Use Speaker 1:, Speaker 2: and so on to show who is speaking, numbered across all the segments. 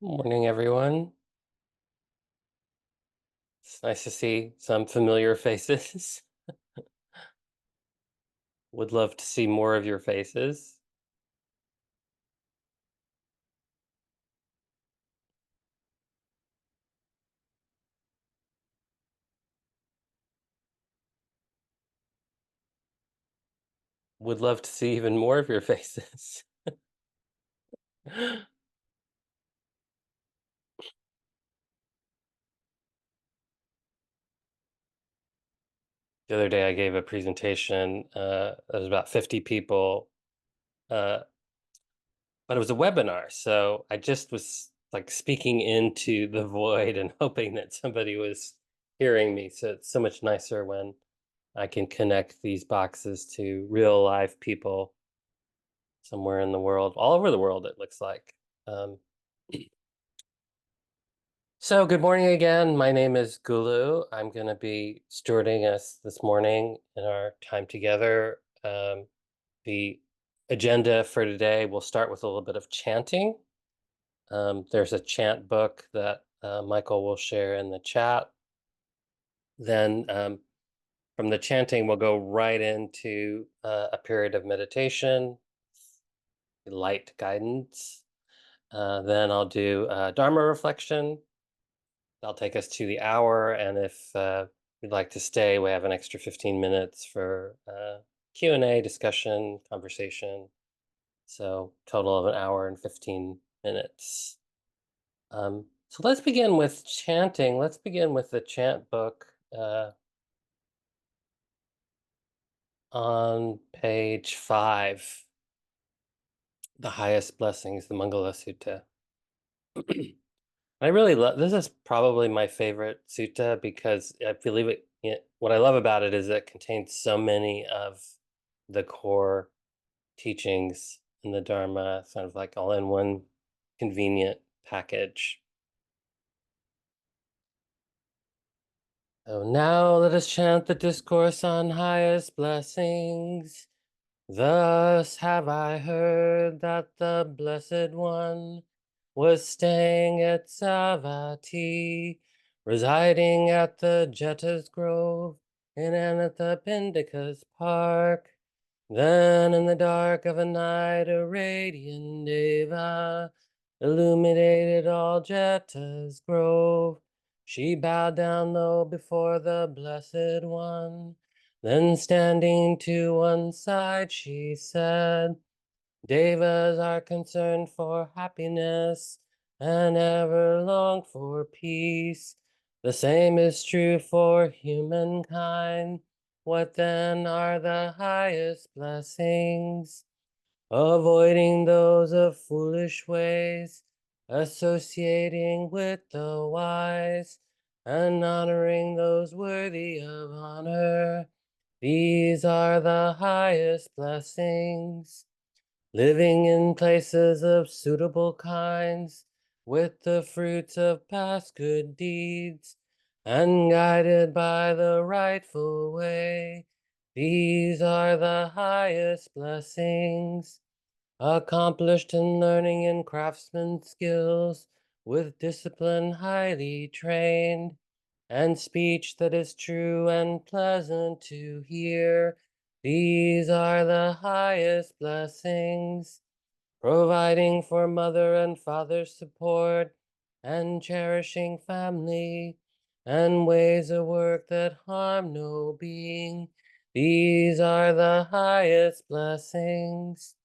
Speaker 1: Morning, everyone. It's nice to see some familiar faces. Would love to see more of your faces. Would love to see even more of your faces. The other day, I gave a presentation. There was about 50 people, uh, but it was a webinar. So I just was like speaking into the void and hoping that somebody was hearing me. So it's so much nicer when I can connect these boxes to real live people somewhere in the world, all over the world, it looks like. Um, so, good morning again. My name is Gulu. I'm going to be stewarding us this morning in our time together. The agenda for today will start with a little bit of chanting. There's a chant book that Michael will share in the chat. Then, from the chanting, we'll go right into a period of meditation, light guidance. Then I'll do Dharma reflection. That'll take us to the hour, and if you'd like to stay, we have an extra 15 minutes for Q&A, discussion, conversation. So total of an hour and 15 minutes. So let's begin with chanting. Let's begin with the chant book on page 5, the highest blessings, the Mangala Sutta. I really love this is probably my favorite sutta because I believe what I love about it is it contains so many of the core teachings in the Dharma, sort of like all in one convenient package. So now let us chant the discourse on highest blessings. Thus have I heard that the Blessed One was staying at Savatthi, residing at the Jeta's Grove in Anathapindika's park. Then in the dark of a night, a radiant Deva illuminated all Jeta's Grove. She bowed down low before the Blessed One. Then standing to one side, she said, Devas are concerned for happiness and ever long for peace. The same is true for humankind. What then are the highest blessings? Avoiding those of foolish ways, associating with the wise, and honoring those worthy of honor. These are the highest blessings. Living in places of suitable kinds, with the fruits of past good deeds, and guided by the rightful way. These are the highest blessings. Accomplished in learning and craftsman skills, with discipline highly trained, and speech that is true and pleasant to hear. These are the highest blessings, providing for mother and father's support, and cherishing family, and ways of work that harm no being. These are the highest blessings.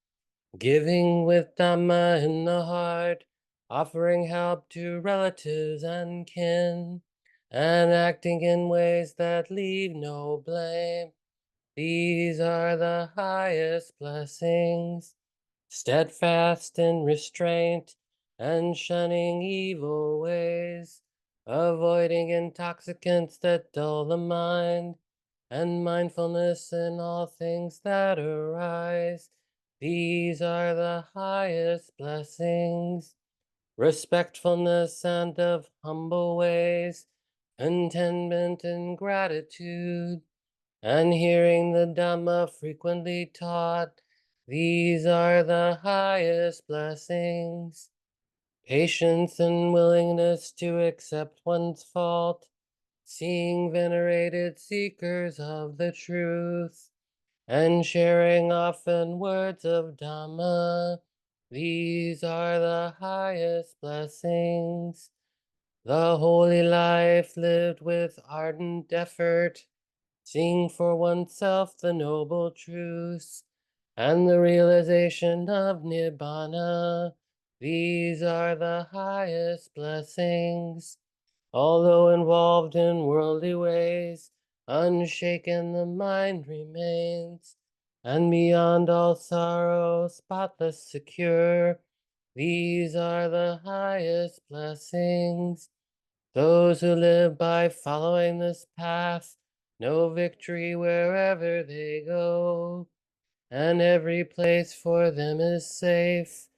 Speaker 1: Giving with Dhamma in the heart, offering help to relatives and kin, and acting in ways that leave no blame. These are the highest blessings. Steadfast in restraint and shunning evil ways, avoiding intoxicants that dull the mind, and mindfulness in all things that arise. These are the highest blessings. Respectfulness and of humble ways, contentment and gratitude, and hearing the Dhamma frequently taught. These are the highest blessings. patience and willingness to accept one's fault, seeing venerated seekers of the truth, and sharing often words of Dhamma. These are the highest blessings. The holy life lived with ardent effort, seeing for oneself the noble truths and the realization of Nibbana. These are the highest blessings. Although involved in worldly ways, unshaken the mind remains, and beyond all sorrow, spotless secure. These are the highest blessings. Those who live by following this path know victory wherever they go, and every place for them is safe.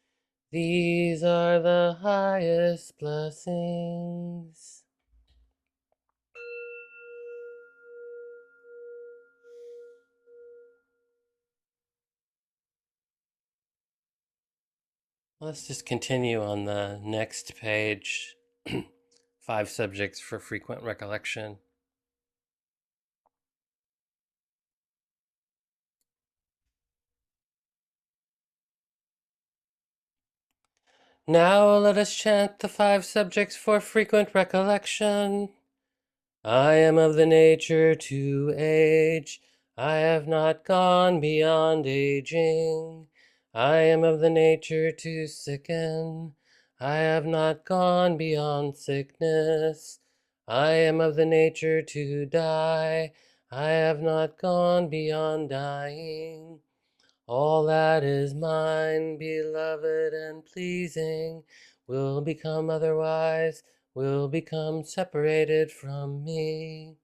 Speaker 1: These are the highest blessings. Let's just continue on the next page. 5 subjects for frequent recollection. Now let us chant the 5 subjects for frequent recollection. I am of the nature to age. I have not gone beyond aging. I am of the nature to sicken. I have not gone beyond sickness. I am of the nature to die. I have not gone beyond dying. All that is mine, beloved and pleasing, will become otherwise, will become separated from me.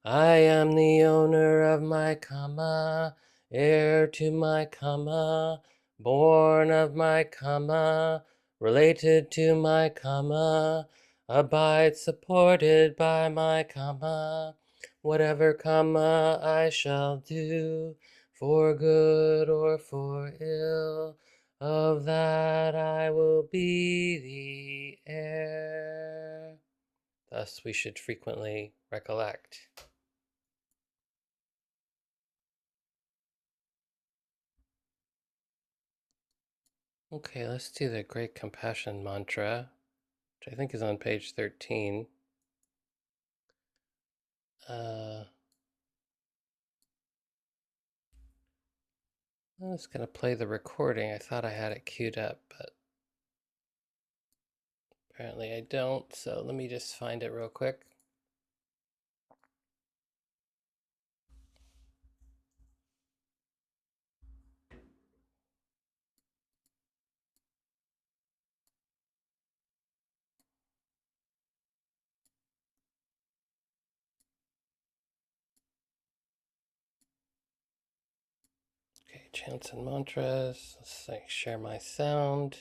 Speaker 1: I am the owner of my karma, heir to my karma, born of my karma, related to my karma, abide supported by my karma. Whatever karma I shall do, for good or for ill, of that I will be the heir. Thus we should frequently recollect. Okay, let's do the Great Compassion Mantra, which I think is on page 13. I'm just going to play the recording. I thought I had it queued up, but apparently I don't, so let me just find it real quick. Okay, chants and mantras. Let's share my sound.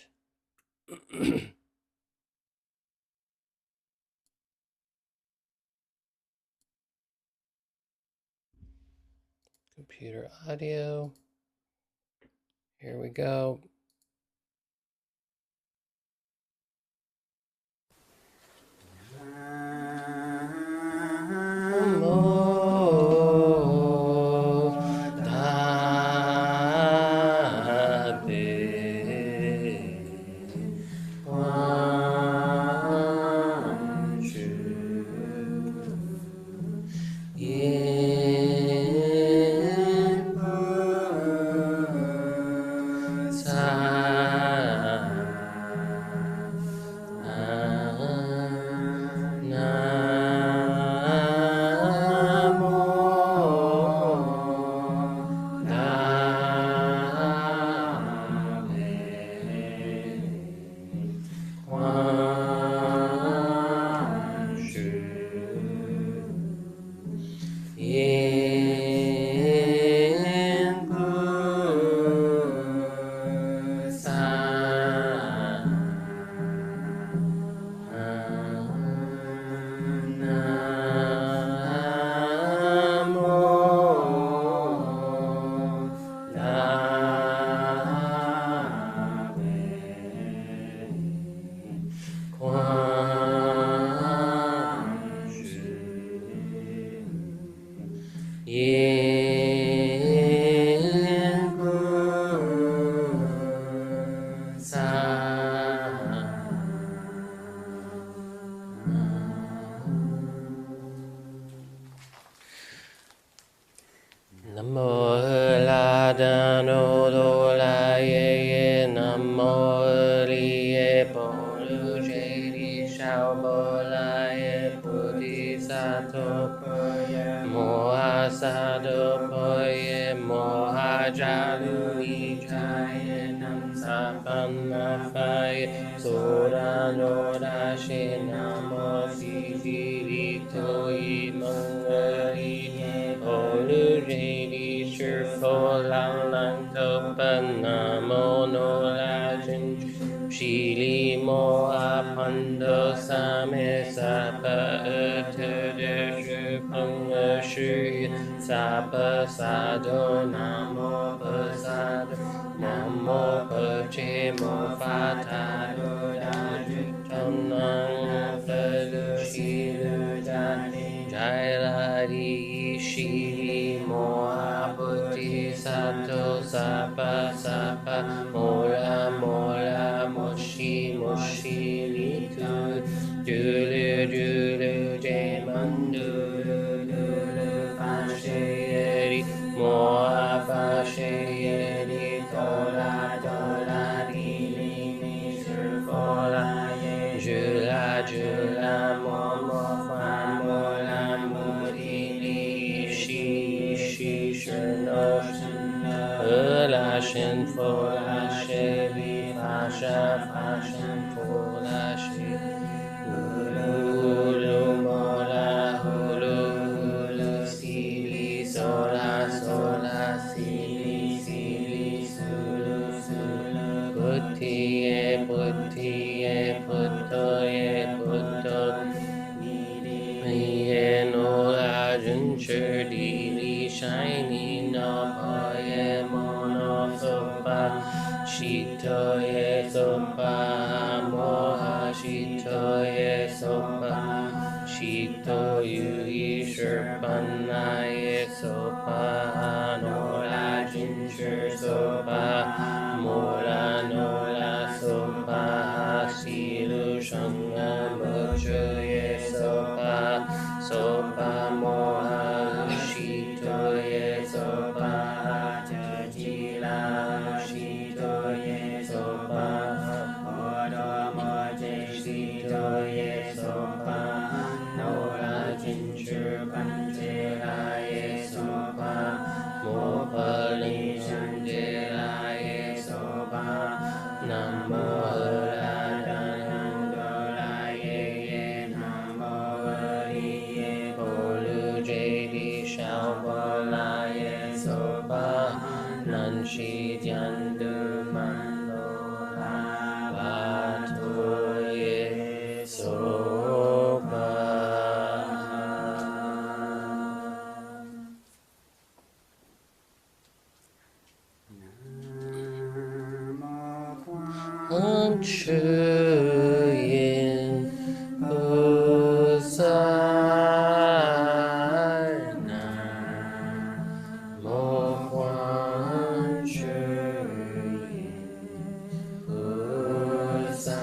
Speaker 1: Computer audio. Here we go. Moha Sadopoye Moha Jaluni Jayanam Sapanafaye Sora Nora Shenamo Sisi Toyi Mangari Olu Jadi Shurfo Lang Lang Topan Namo No Lajin Shili Moa Pando Same Sapa Utu Panga Shu Sapa Sado Namo Pasado Namo Pache Mo Fatado Daju Tonang Felu Shilu Jani Jailari Shili Moa Buddhi Sato Sapa Sapa Mola Mola Moshi Moshi Litu Dulu Dulu Jaman Dulu Dulu Fashayeri Moa Fashayeri Tola Tola Dili Nisur Fola Jula Jula Momo Fa Mola Mudili Ishi Ishi Shurno Ula Shin Fola Sheli Fasha Fashan Fola Sheli Hulu mola hulu sili sola sola sili sili sulu sulu puttiye puttiye puttoye putto Ye no ajun shirdi li shiny no poye mono sopa shito ye sopa moha shito ye sopa shito yu shirpana ye sopa no ajun shir sopa mola no la sopa silu shanga mocho ye sopa Sopa moha ushito ye sopa jajila ushito ye sopa odo moje shito ye sopa nola jinchu panjela ye sopa mopali shanjela ye sopa namo la danandola ye namo Olu jadi Shaubola ye sopa Nanshi Jandu Mandola Batu ye sopa Yin Husayna Mo Quan Yin Husayna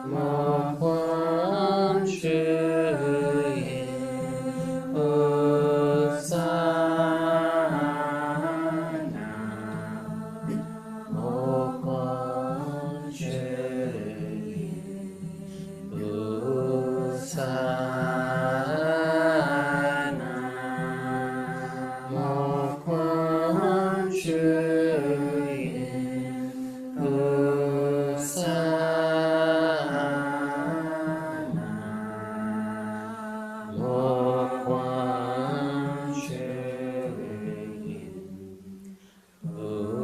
Speaker 1: Mo Quan Yin Husayna Mo Quan Yin Husayna Mo Quan Yin Husayna Mo Quan Yin Husayna.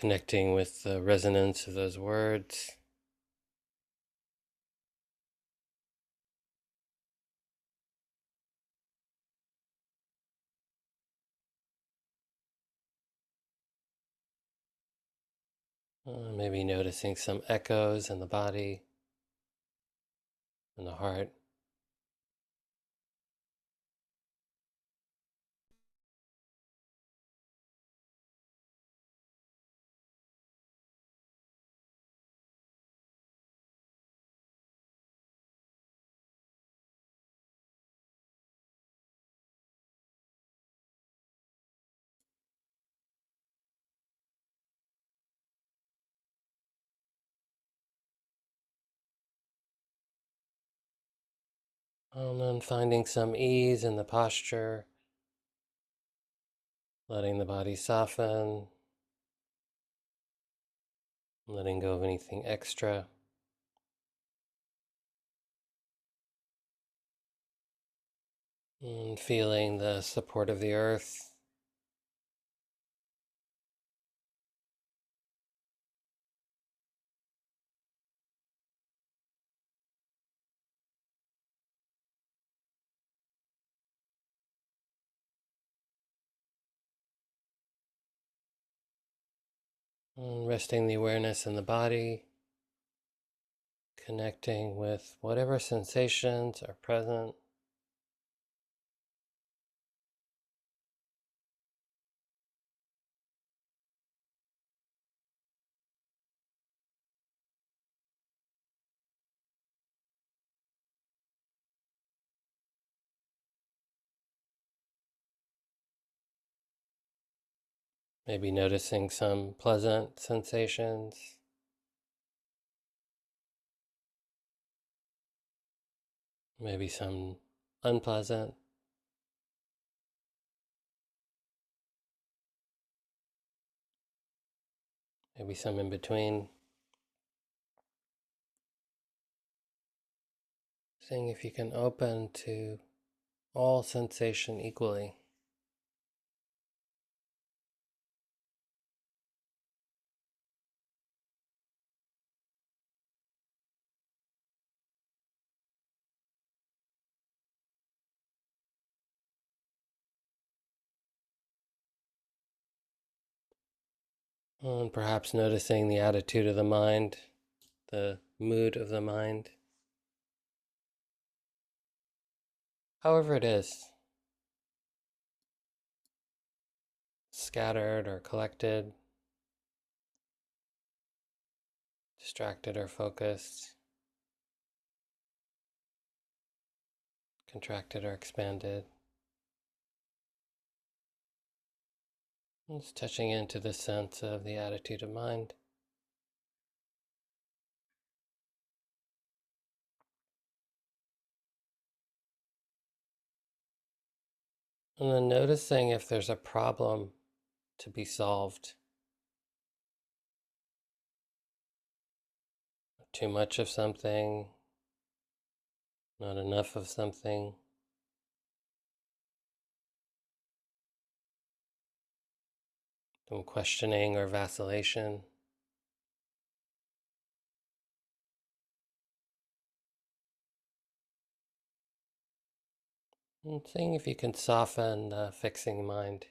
Speaker 1: connecting with the resonance of those words. Maybe noticing some echoes in the body and the heart. And then finding some ease in the posture, letting the body soften, letting go of anything extra. And feeling the support of the earth. And resting the awareness in the body, connecting with whatever sensations are present. Maybe noticing some pleasant sensations, maybe some unpleasant, maybe some in between. Seeing if you can open to all sensation equally. And perhaps noticing the attitude of the mind, the mood of the mind, however it is, scattered or collected, distracted or focused, contracted or expanded. Just touching into the sense of the attitude of mind. And then noticing if there's a problem to be solved. Too much of something, not enough of something. Some questioning or vacillation. And seeing if you can soften the fixing mind.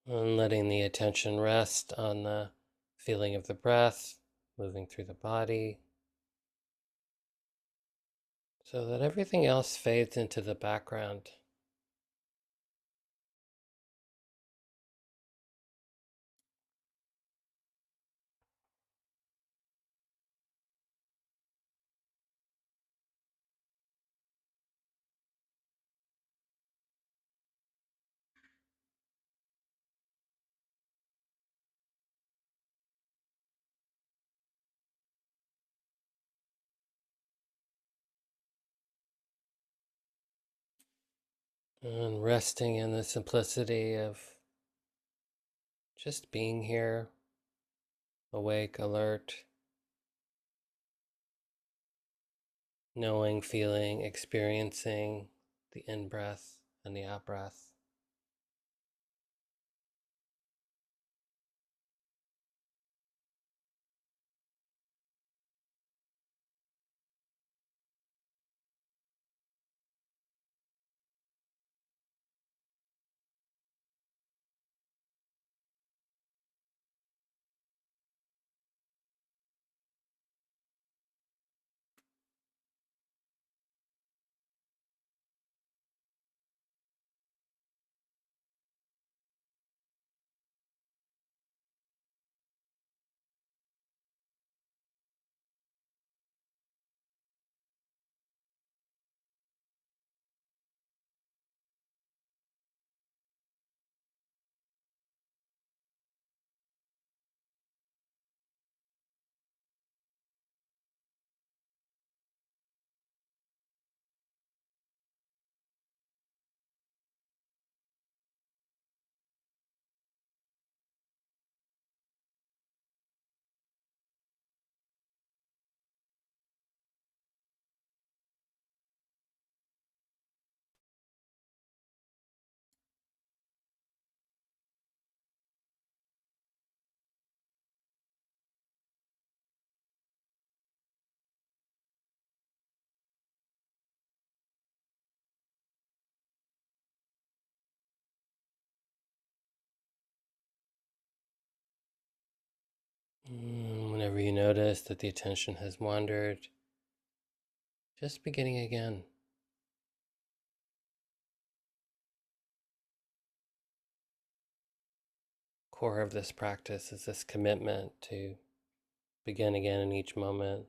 Speaker 1: And letting the attention rest on the feeling of the breath moving through the body, so that everything else fades into the background. And resting in the simplicity of Just being here, awake, alert, knowing, feeling, experiencing the in-breath and the out-breath. Whenever you notice that the attention has wandered, just beginning again. Core of this practice is this commitment to begin again in each moment.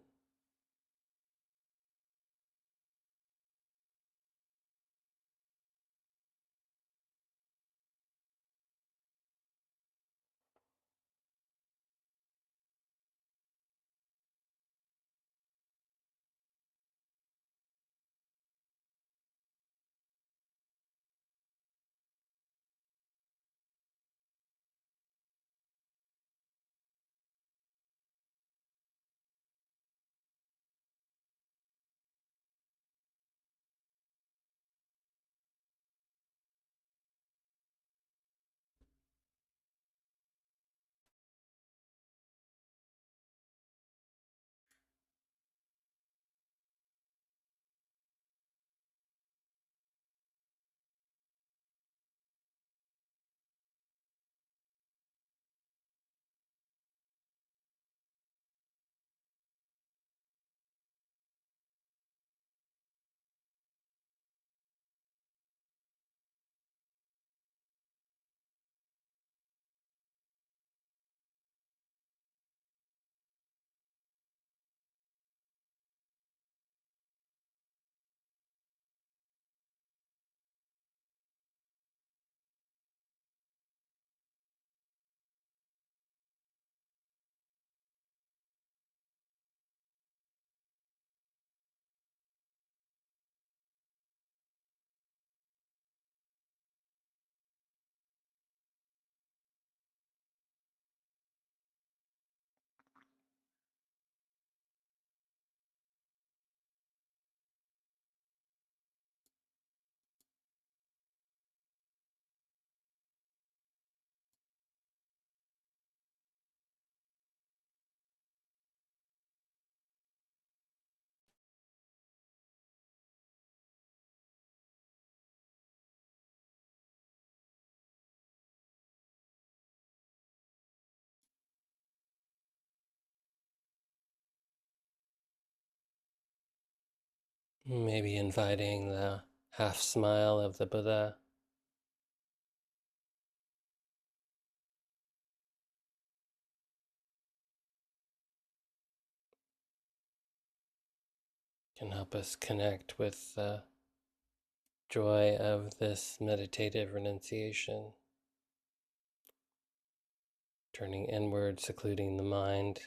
Speaker 1: Maybe inviting the half smile of the Buddha. Can help us connect with the joy of this meditative renunciation, turning inward, secluding the mind.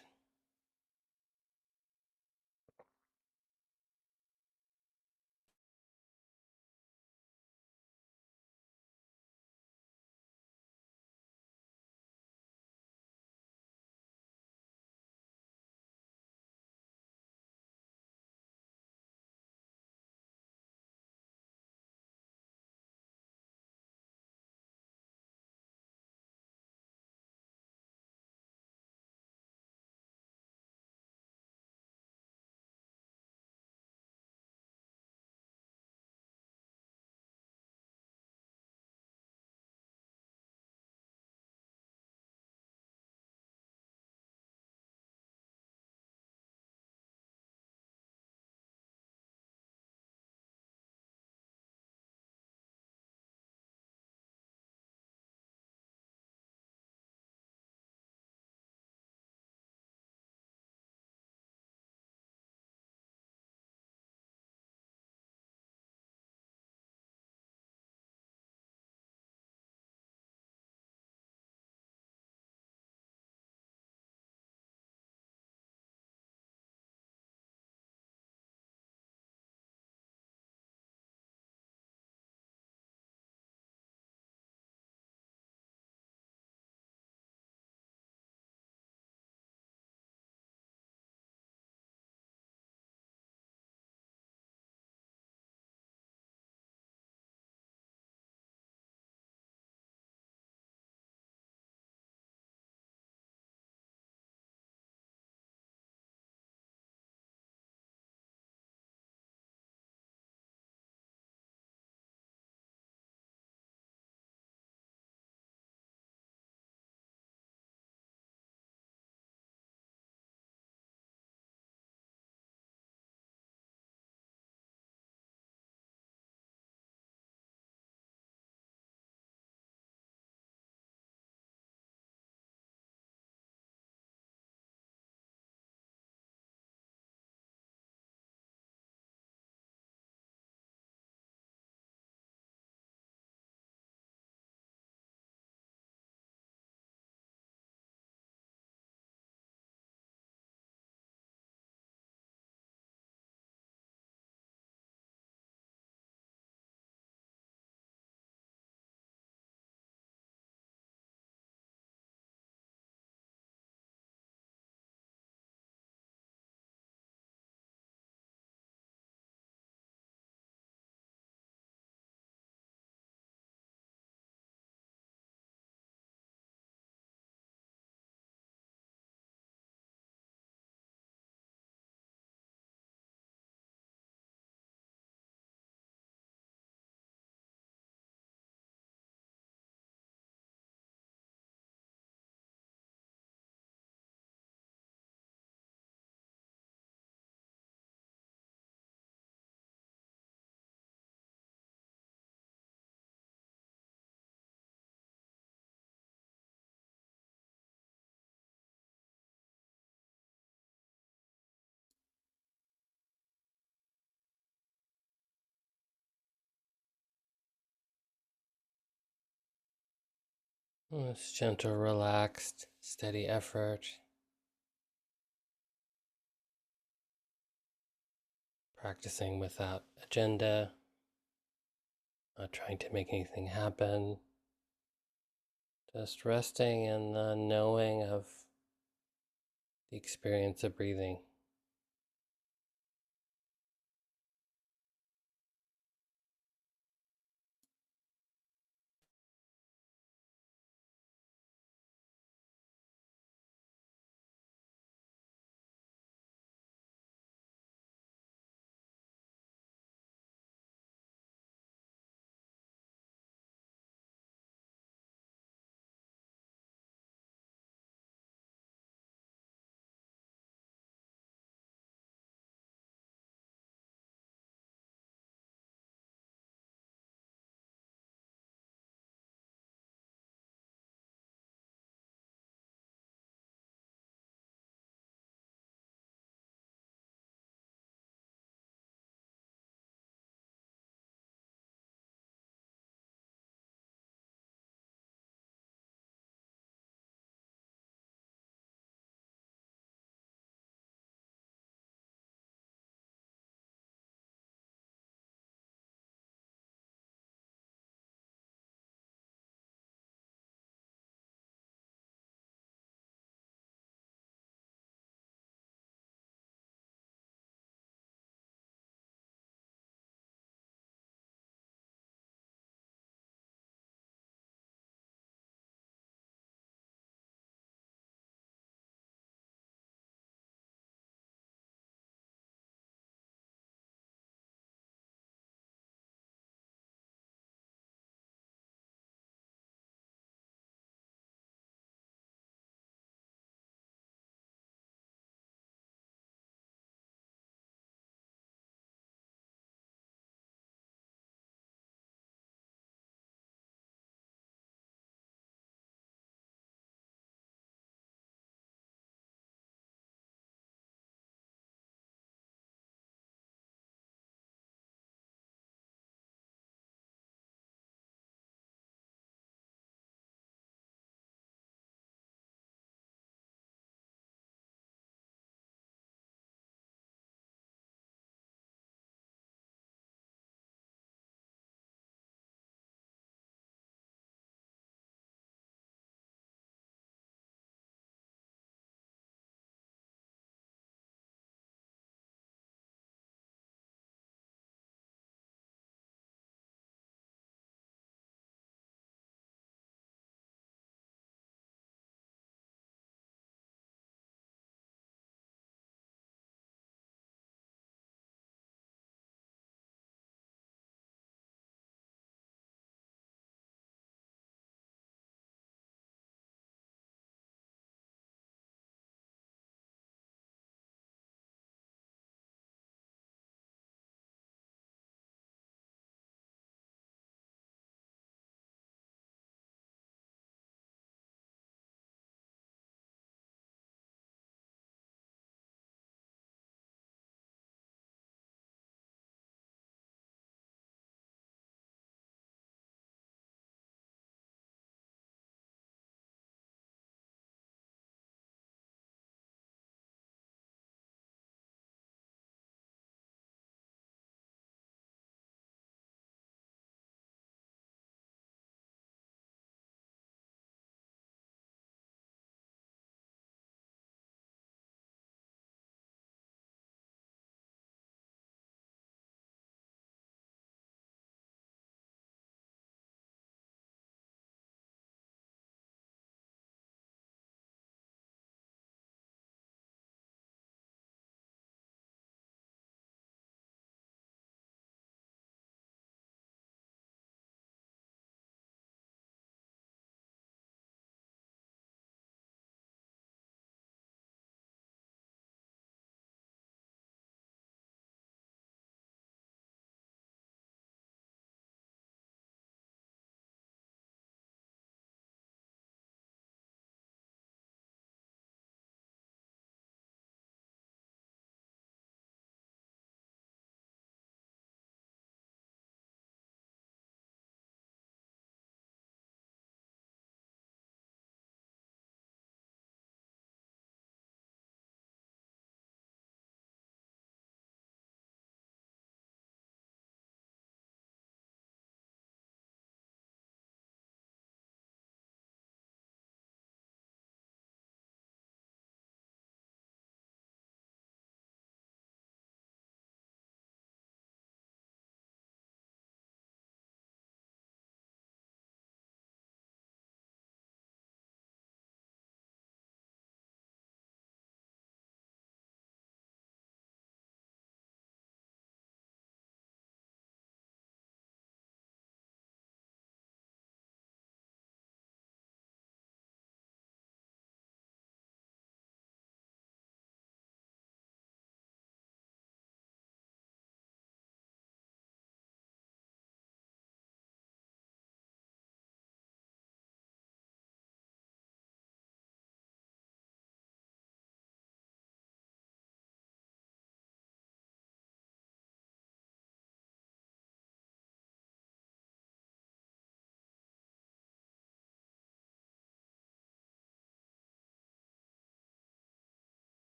Speaker 1: This gentle, relaxed, steady effort. Practicing without agenda, not trying to make anything happen. Just resting in the knowing of the experience of breathing.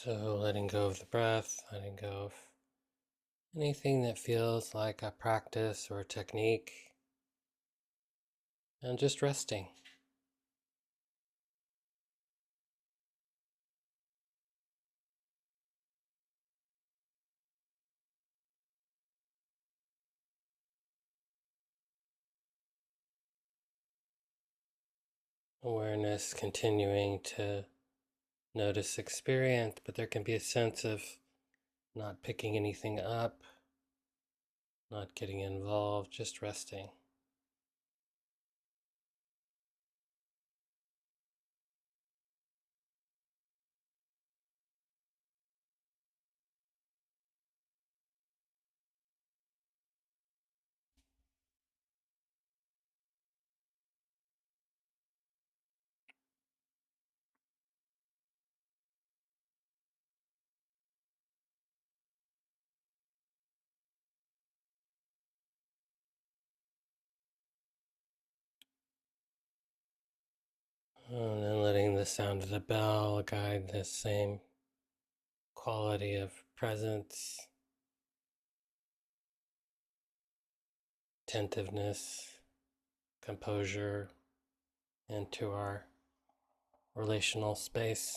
Speaker 1: So letting go of the breath, letting go of anything that feels like a practice or a technique, and just resting. Awareness continuing to notice experience, but there can be a sense of not picking anything up, not getting involved, just resting. And then letting the sound of the bell guide the same quality of presence, attentiveness, composure into our relational space.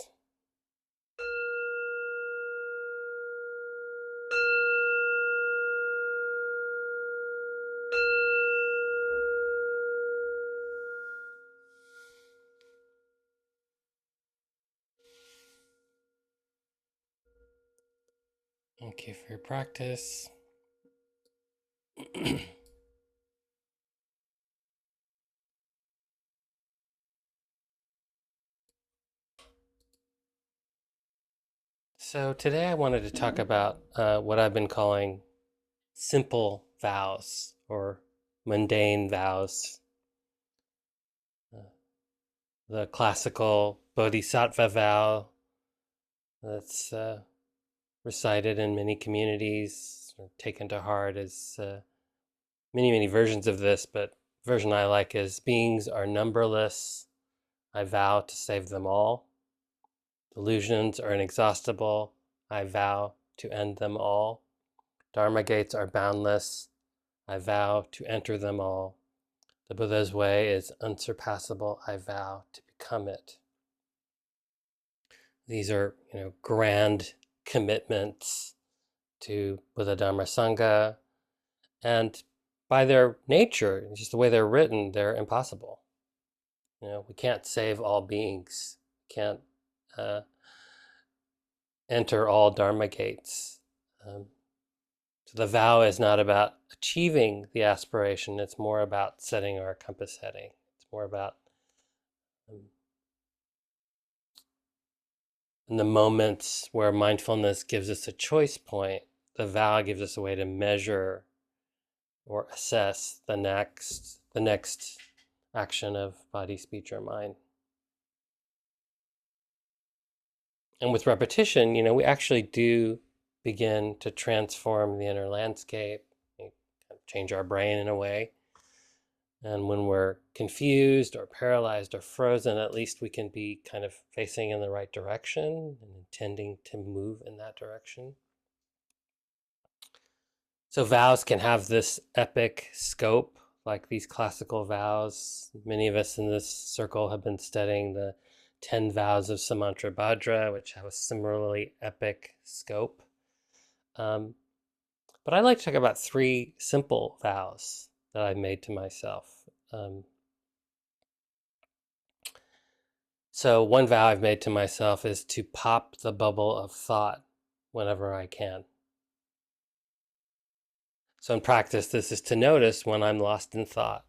Speaker 1: Thank you for your practice. So today I wanted to talk about what I've been calling simple vows or mundane vows. The classical Bodhisattva vow that's recited in many communities, or taken to heart as many versions of this, but the version I like is beings are numberless. I vow to save them all. Delusions are inexhaustible. I vow to end them all. Dharma gates are boundless. I vow to enter them all. The Buddha's way is unsurpassable. I vow to become it. These are, grand commitments to Buddha Dharma Sangha, and by their nature, just the way they're written, they're impossible. We can't save all beings. Can't uh, enter all Dharma gates. So the vow is not about achieving the aspiration. It's more about setting our compass heading. It's more about in the moments where mindfulness gives us a choice point, the vow gives us a way to measure or assess the next action of body, speech, or mind. And with repetition, we actually do begin to transform the inner landscape, change our brain in a way. And when we're confused or paralyzed or frozen, at least we can be kind of facing in the right direction and intending to move in that direction. So vows can have this epic scope, like these classical vows. Many of us in this circle have been studying the 10 vows of Samantrabhadra, which have a similarly epic scope. But I'd like to talk about 3 simple vows that I made to myself. So one vow I've made to myself is to pop the bubble of thought whenever I can. So in practice, this is to notice when I'm lost in thought.